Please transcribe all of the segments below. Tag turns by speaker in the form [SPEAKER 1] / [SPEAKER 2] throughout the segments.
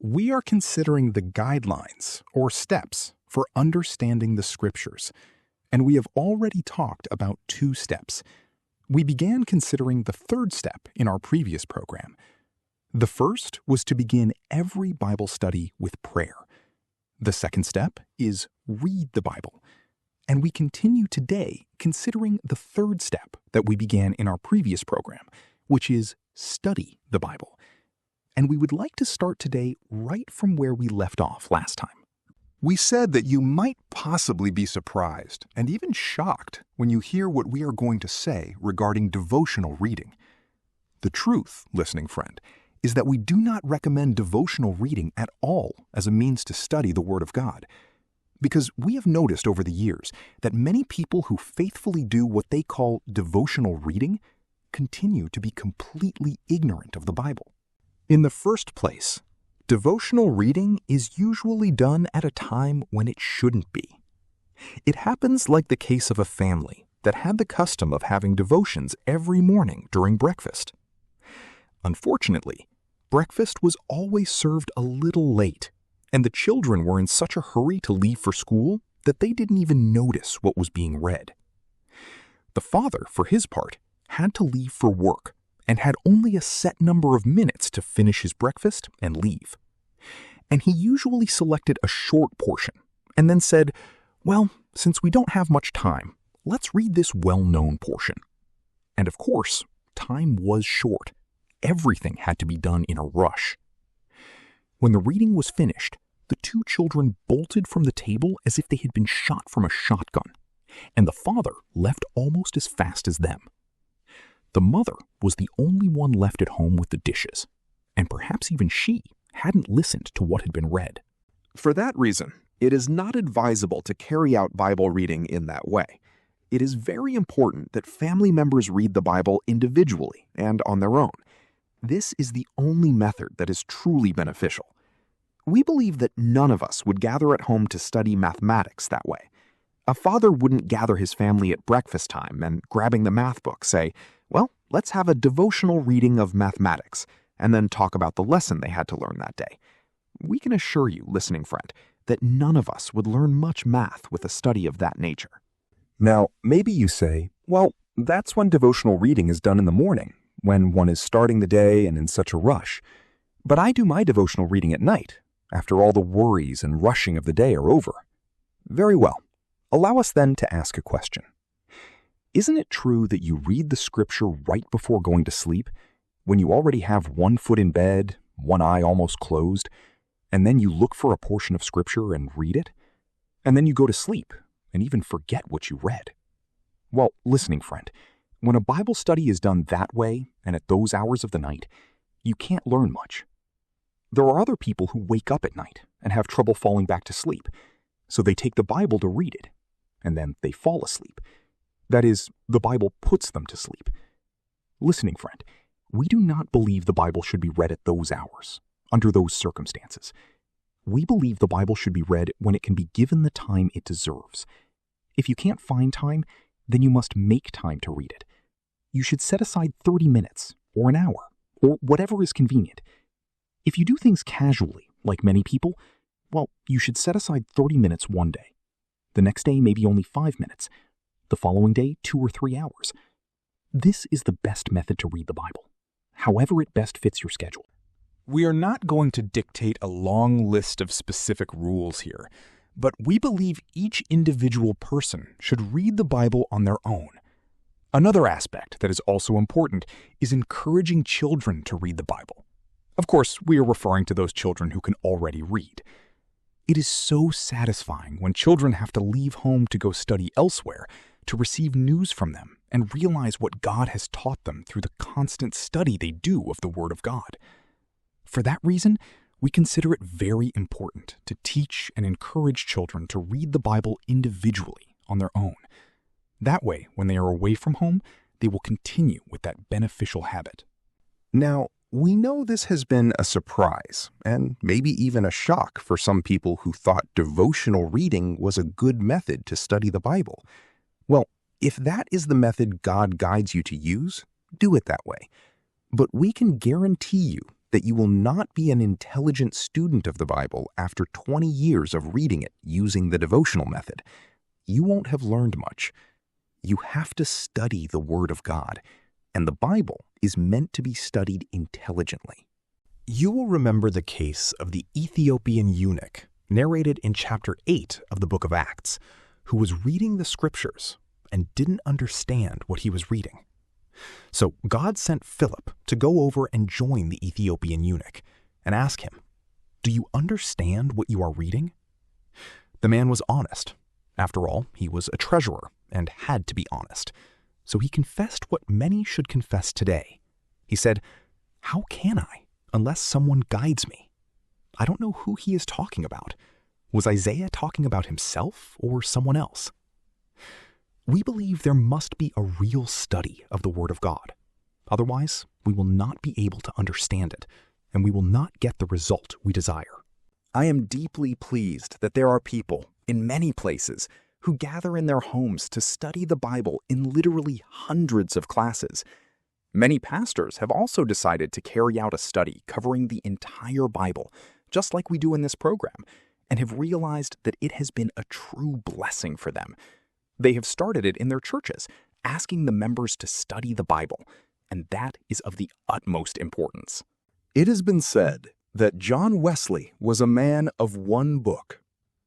[SPEAKER 1] We are considering the guidelines or steps for understanding the Scriptures, and we have already talked about 2 steps. We began considering the 3rd step in our previous program. The first was to begin every Bible study with prayer. The 2nd step is read the Bible. And we continue today considering the 3rd step that we began in our previous program, which is study the Bible. And we would like to start today right from where we left off last time.
[SPEAKER 2] We said that you might possibly be surprised and even shocked when you hear what we are going to say regarding devotional reading. The truth, listening friend, is that we do not recommend devotional reading at all as a means to study the Word of God. Because we have noticed over the years that many people who faithfully do what they call devotional reading continue to be completely ignorant of the Bible. In the first place, devotional reading is usually done at a time when it shouldn't be. It happens like the case of a family that had the custom of having devotions every morning during breakfast. Unfortunately, breakfast was always served a little late, and the children were in such a hurry to leave for school that they didn't even notice what was being read. The father, for his part, had to leave for work and had only a set number of minutes to finish his breakfast and leave. And he usually selected a short portion and then said, "Well, since we don't have much time, let's read this well-known portion." And of course, time was short. Everything had to be done in a rush. When the reading was finished, the 2 children bolted from the table as if they had been shot from a shotgun, and the father left almost as fast as them. The mother was the only one left at home with the dishes, and perhaps even she hadn't listened to what had been read.
[SPEAKER 3] For that reason, it is not advisable to carry out Bible reading in that way. It is very important that family members read the Bible individually and on their own. This is the only method that is truly beneficial. We believe that none of us would gather at home to study mathematics that way. A father wouldn't gather his family at breakfast time and, grabbing the math book, say, "Well, let's have a devotional reading of mathematics," and then talk about the lesson they had to learn that day. We can assure you, listening friend, that none of us would learn much math with a study of that nature.
[SPEAKER 4] Now, maybe you say, well, that's when devotional reading is done in the morning, when one is starting the day and in such a rush. But I do my devotional reading at night, after all the worries and rushing of the day are over. Very well. Allow us then to ask a question. Isn't it true that you read the Scripture right before going to sleep, when you already have one foot in bed, one eye almost closed, and then you look for a portion of Scripture and read it? And then you go to sleep and even forget what you read? Well, listening friend, when a Bible study is done that way and at those hours of the night, you can't learn much. There are other people who wake up at night and have trouble falling back to sleep, so they take the Bible to read it, and then they fall asleep. That is, the Bible puts them to sleep. Listening friend, we do not believe the Bible should be read at those hours, under those circumstances. We believe the Bible should be read when it can be given the time it deserves. If you can't find time, then you must make time to read it. You should set aside 30 minutes, or an hour, or whatever is convenient. If you do things casually, like many people, well, you should set aside 30 minutes one day. The next day, maybe only 5 minutes. The following day, 2 or 3 hours. This is the best method to read the Bible, however it best fits your schedule.
[SPEAKER 1] We are not going to dictate a long list of specific rules here, but we believe each individual person should read the Bible on their own. Another aspect that is also important is encouraging children to read the Bible. Of course, we are referring to those children who can already read. It is so satisfying when children have to leave home to go study elsewhere to receive news from them and realize what God has taught them through the constant study they do of the Word of God. For that reason, we consider it very important to teach and encourage children to read the Bible individually on their own. That way, when they are away from home, they will continue with that beneficial habit.
[SPEAKER 2] Now, we know this has been a surprise, and maybe even a shock for some people who thought devotional reading was a good method to study the Bible. Well, if that is the method God guides you to use, do it that way. But we can guarantee you that you will not be an intelligent student of the Bible after 20 years of reading it using the devotional method. You won't have learned much. You have to study the Word of God, and the Bible is meant to be studied intelligently.
[SPEAKER 1] You will remember the case of the Ethiopian eunuch, narrated in chapter 8 of the book of Acts, who was reading the scriptures and didn't understand what he was reading. So God sent Philip to go over and join the Ethiopian eunuch and ask him, "Do you understand what you are reading?" The man was honest. After all, he was a treasurer and had to be honest. So he confessed what many should confess today. He said, "How can I, unless someone guides me?" I don't know who he is talking about. Was Isaiah talking about himself or someone else? We believe there must be a real study of the Word of God. Otherwise, we will not be able to understand it, and we will not get the result we desire.
[SPEAKER 3] I am deeply pleased that there are people in many places who gather in their homes to study the Bible in literally hundreds of classes. Many pastors have also decided to carry out a study covering the entire Bible, just like we do in this program, and have realized that it has been a true blessing for them. They have started it in their churches, asking the members to study the Bible, and that is of the utmost importance.
[SPEAKER 2] It has been said that John Wesley was a man of one book.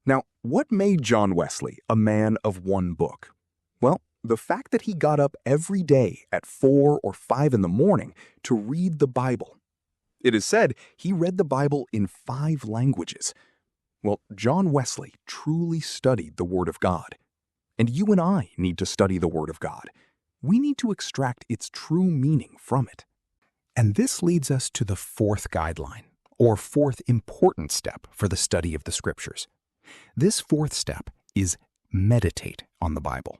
[SPEAKER 2] Now, what made John Wesley a man of one book? Well, the fact that he got up every day at 4 or 5 in the morning to read the Bible. It is said he read the Bible in 5 languages. Well, John Wesley truly studied the Word of God. And you and I need to study the Word of God. We need to extract its true meaning from it.
[SPEAKER 1] And this leads us to the 4th guideline, or 4th important step for the study of the Scriptures. This 4th step is meditate on the Bible.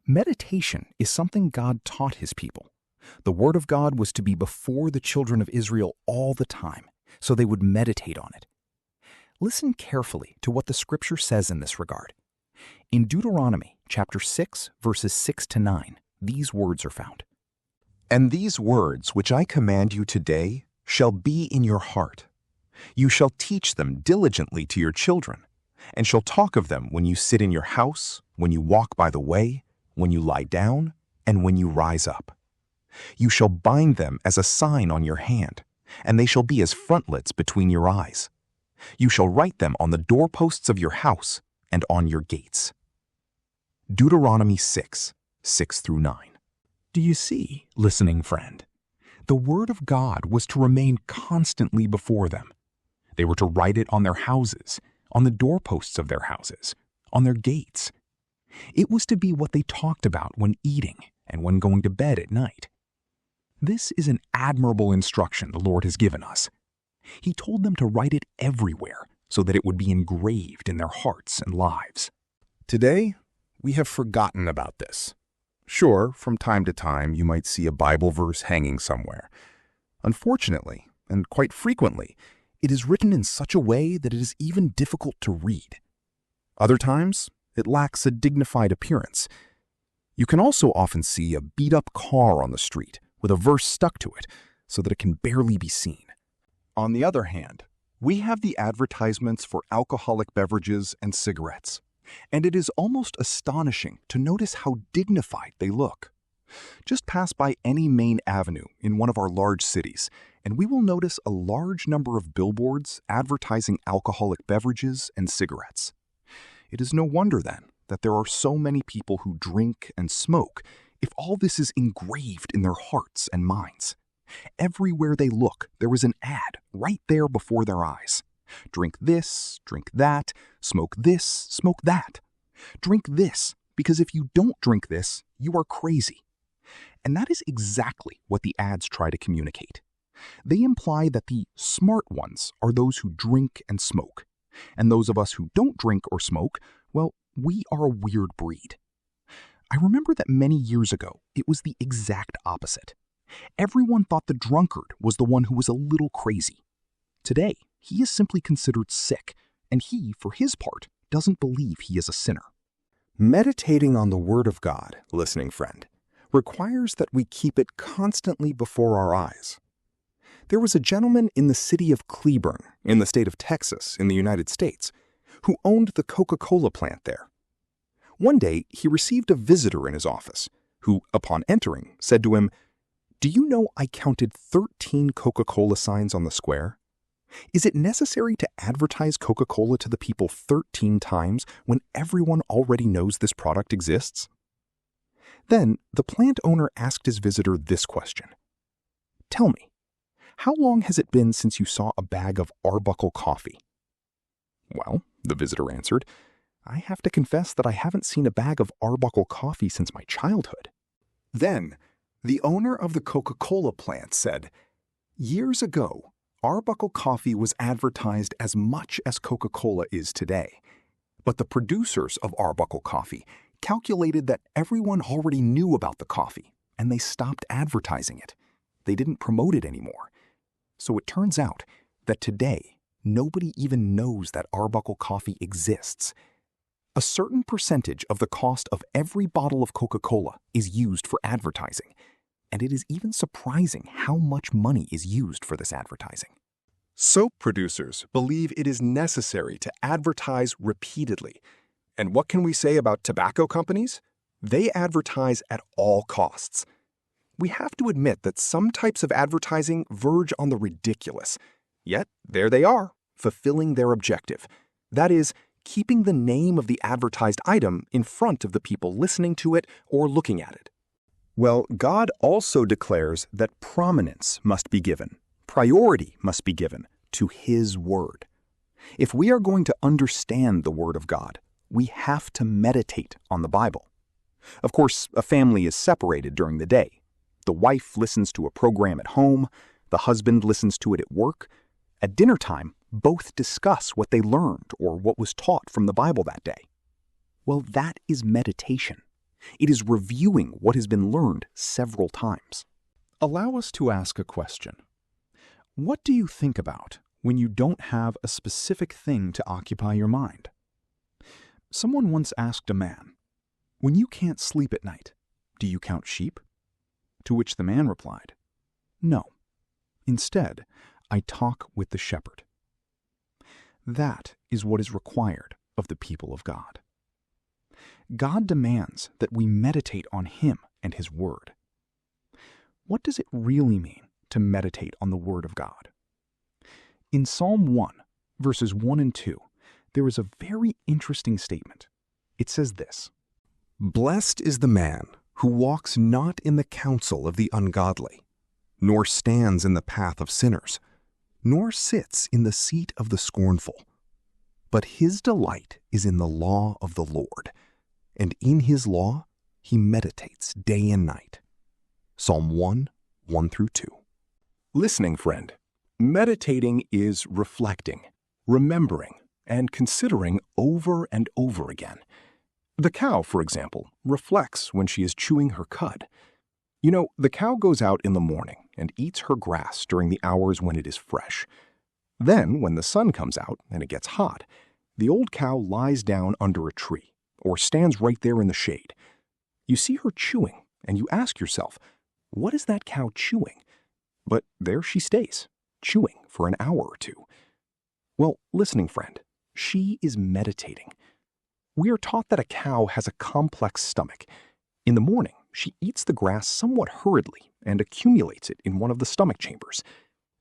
[SPEAKER 1] Meditation is something God taught His people. The Word of God was to be before the children of Israel all the time, so they would meditate on it. Listen carefully to what the Scripture says in this regard. In Deuteronomy chapter 6, verses 6 to 9, these words are found.
[SPEAKER 2] And these words which I command you today shall be in your heart. You shall teach them diligently to your children, and shall talk of them when you sit in your house, when you walk by the way, when you lie down, and when you rise up. You shall bind them as a sign on your hand, and they shall be as frontlets between your eyes. You shall write them on the doorposts of your house and on your gates. Deuteronomy 6, 6 through 9.
[SPEAKER 1] Do you see, listening friend? The Word of God was to remain constantly before them. They were to write it on their houses, on the doorposts of their houses, on their gates. It was to be what they talked about when eating and when going to bed at night. This is an admirable instruction the Lord has given us. He told them to write it everywhere so that it would be engraved in their hearts and lives.
[SPEAKER 2] Today, we have forgotten about this. Sure, from time to time you might see a Bible verse hanging somewhere. Unfortunately, and quite frequently, it is written in such a way that it is even difficult to read. Other times, it lacks a dignified appearance. You can also often see a beat-up car on the street with a verse stuck to it so that it can barely be seen. On the other hand, we have the advertisements for alcoholic beverages and cigarettes, and it is almost astonishing to notice how dignified they look. Just pass by any main avenue in one of our large cities, and we will notice a large number of billboards advertising alcoholic beverages and cigarettes. It is no wonder, then, that there are so many people who drink and smoke if all this is engraved in their hearts and minds. Everywhere they look, there is an ad right there before their eyes. Drink this, drink that, smoke this, smoke that. Drink this, because if you don't drink this, you are crazy. And that is exactly what the ads try to communicate. They imply that the smart ones are those who drink and smoke, and those of us who don't drink or smoke, well, we are a weird breed. I remember that many years ago, it was the exact opposite. Everyone thought the drunkard was the one who was a little crazy. Today, he is simply considered sick, and he, for his part, doesn't believe he is a sinner.
[SPEAKER 3] Meditating on the Word of God, listening friend, requires that we keep it constantly before our eyes.
[SPEAKER 2] There was a gentleman in the city of Cleburne, in the state of Texas, in the United States, who owned the Coca-Cola plant there. One day, he received a visitor in his office, who, upon entering, said to him, "Do you know I counted 13 Coca-Cola signs on the square? Is it necessary to advertise Coca-Cola to the people 13 times when everyone already knows this product exists?" Then, the plant owner asked his visitor this question. "Tell me, how long has it been since you saw a bag of Arbuckle coffee?" "Well," the visitor answered, "I have to confess that I haven't seen a bag of Arbuckle coffee since my childhood." Then, the owner of the Coca-Cola plant said, "Years ago, Arbuckle coffee was advertised as much as Coca-Cola is today. But the producers of Arbuckle coffee calculated that everyone already knew about the coffee, and they stopped advertising it. They didn't promote it anymore. So it turns out that today, nobody even knows that Arbuckle coffee exists. A certain percentage of the cost of every bottle of Coca-Cola is used for advertising, and it is even surprising how much money is used for this advertising." Soap producers believe it is necessary to advertise repeatedly. And what can we say about tobacco companies? They advertise at all costs. We have to admit that some types of advertising verge on the ridiculous. Yet, there they are, fulfilling their objective. That is, keeping the name of the advertised item in front of the people listening to it or looking at it. Well, God also declares that prominence must be given, priority must be given to His Word. If we are going to understand the Word of God, we have to meditate on the Bible. Of course, a family is separated during the day. The wife listens to a program at home, the husband listens to it at work. At dinner time, both discuss what they learned or what was taught from the Bible that day. Well, that is meditation. It is reviewing what has been learned several times. Allow us to ask a question. What do you think about when you don't have a specific thing to occupy your mind? Someone once asked a man, "When you can't sleep at night, do you count sheep?" To which the man replied, "No. Instead, I talk with the shepherd." That is what is required of the people of God. God demands that we meditate on Him and His Word. What does it really mean to meditate on the Word of God? In Psalm 1, verses 1 and 2, there is a very interesting statement. It says this, "Blessed is the man who walks not in the counsel of the ungodly, nor stands in the path of sinners, nor sits in the seat of the scornful. But his delight is in the law of the Lord, and in His law he meditates day and night." Psalm 1, 1 through 2. Listening friend, meditating is reflecting, remembering, and considering over and over again. The cow, for example, reflects when she is chewing her cud. You know, the cow goes out in the morning and eats her grass during the hours when it is fresh. Then, when the sun comes out and it gets hot, the old cow lies down under a tree or stands right there in the shade. You see her chewing, and you ask yourself, what is that cow chewing? But there she stays, chewing for an hour or two. Well, listening friend, she is meditating. We are taught that a cow has a complex stomach. In the morning, she eats the grass somewhat hurriedly and accumulates it in one of the stomach chambers.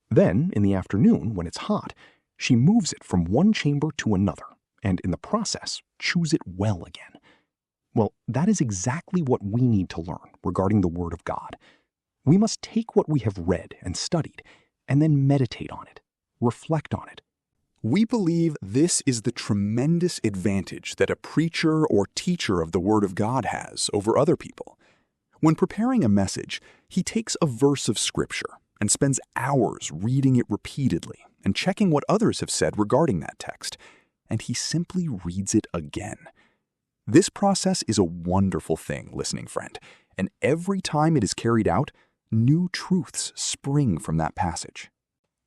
[SPEAKER 2] Then, in the afternoon, when it's hot, she moves it from one chamber to another, and in the process, chews it well again. Well, that is exactly what we need to learn regarding the Word of God. We must take what we have read and studied, and then meditate on it, reflect on it. We believe this is the tremendous advantage that a preacher or teacher of the Word of God has over other people. When preparing a message, he takes a verse of Scripture and spends hours reading it repeatedly and checking what others have said regarding that text, and he simply reads it again. This process is a wonderful thing, listening friend, and every time it is carried out, new truths spring from that passage.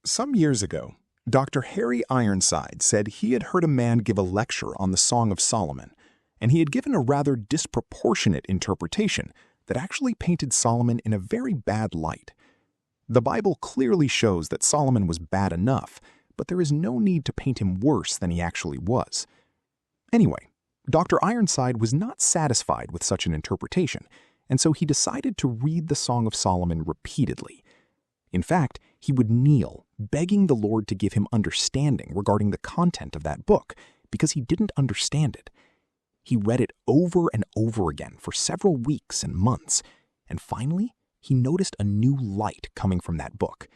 [SPEAKER 2] Some years ago, Dr. Harry Ironside said he had heard a man give a lecture on the Song of Solomon, and he had given a rather disproportionate interpretation that actually painted Solomon in a very bad light. The Bible clearly shows that Solomon was bad enough, but there is no need to paint him worse than he actually was. Anyway, Dr. Ironside was not satisfied with such an interpretation, and so he decided to read the Song of Solomon repeatedly. In fact, he would kneel, begging the Lord to give him understanding regarding the content of that book, because he didn't understand it. He read it over and over again for several weeks and months, and finally, he noticed a new light coming from that book.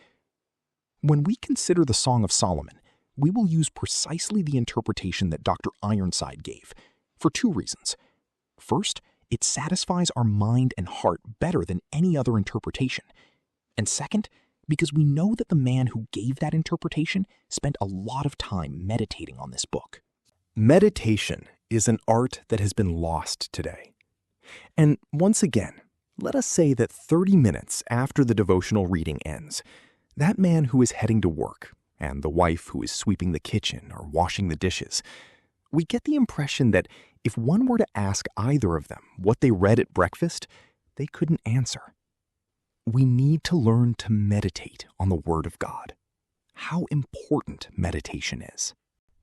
[SPEAKER 2] When we consider the Song of Solomon, we will use precisely the interpretation that Dr. Ironside gave, for two reasons. First, it satisfies our mind and heart better than any other interpretation. And second, because we know that the man who gave that interpretation spent a lot of time meditating on this book.
[SPEAKER 3] Meditation is an art that has been lost today. And once again, let us say that 30 minutes after the devotional reading ends, that man who is heading to work and the wife who is sweeping the kitchen or washing the dishes, we get the impression that if one were to ask either of them what they read at breakfast, they couldn't answer. We need to learn to meditate on the Word of God. How important meditation is.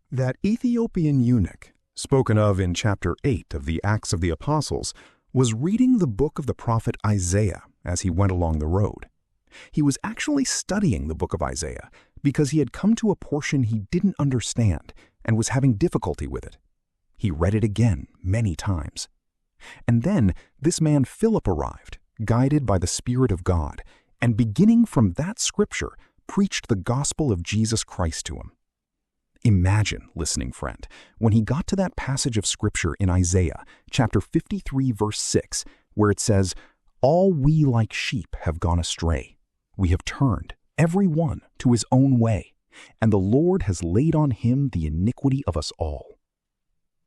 [SPEAKER 2] That Ethiopian eunuch, spoken of in chapter 8 of the Acts of the Apostles, was reading the book of the prophet Isaiah as he went along the road. He was actually studying the book of Isaiah because he had come to a portion he didn't understand and was having difficulty with it. He read it again many times. And then this man Philip arrived, guided by the Spirit of God, and beginning from that scripture, preached the gospel of Jesus Christ to him. Imagine, listening friend, when he got to that passage of scripture in Isaiah, chapter 53, verse 6, where it says, "All we like sheep have gone astray. We have turned, every one, to his own way, and the Lord has laid on him the iniquity of us all."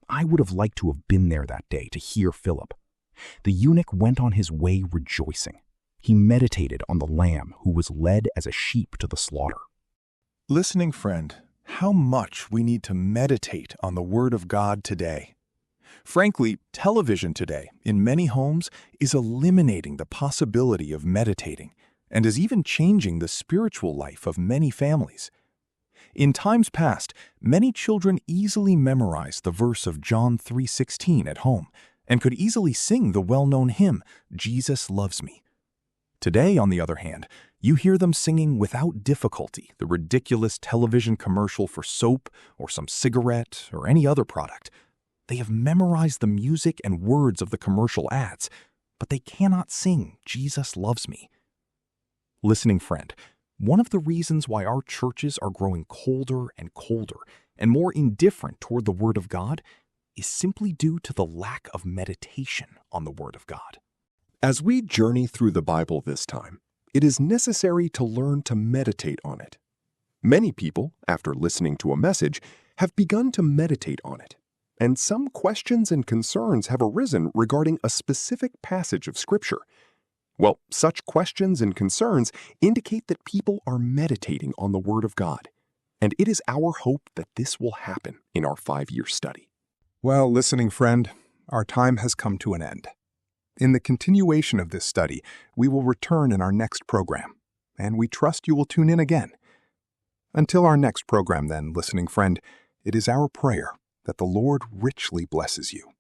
[SPEAKER 2] I would have liked to have been there that day to hear Philip. The eunuch went on his way rejoicing. He meditated on the Lamb who was led as a sheep to the slaughter.
[SPEAKER 1] Listening friend, how much we need to meditate on the Word of God today. Frankly, television today, in many homes, is eliminating the possibility of meditating and is even changing the spiritual life of many families. In times past, many children easily memorized the verse of John 3:16 at home and could easily sing the well-known hymn, "Jesus Loves Me." Today, on the other hand, you hear them singing without difficulty the ridiculous television commercial for soap or some cigarette or any other product. They have memorized the music and words of the commercial ads, but they cannot sing "Jesus Loves Me." Listening friend, one of the reasons why our churches are growing colder and colder and more indifferent toward the Word of God is simply due to the lack of meditation on the Word of God.
[SPEAKER 2] As we journey through the Bible this time, it is necessary to learn to meditate on it. Many people, after listening to a message, have begun to meditate on it, and some questions and concerns have arisen regarding a specific passage of Scripture. Well, such questions and concerns indicate that people are meditating on the Word of God, and it is our hope that this will happen in our 5-year study. Well, listening friend, our time has come to an end. In the continuation of this study, we will return in our next program, and we trust you will tune in again. Until our next program then, listening friend, it is our prayer that the Lord richly blesses you.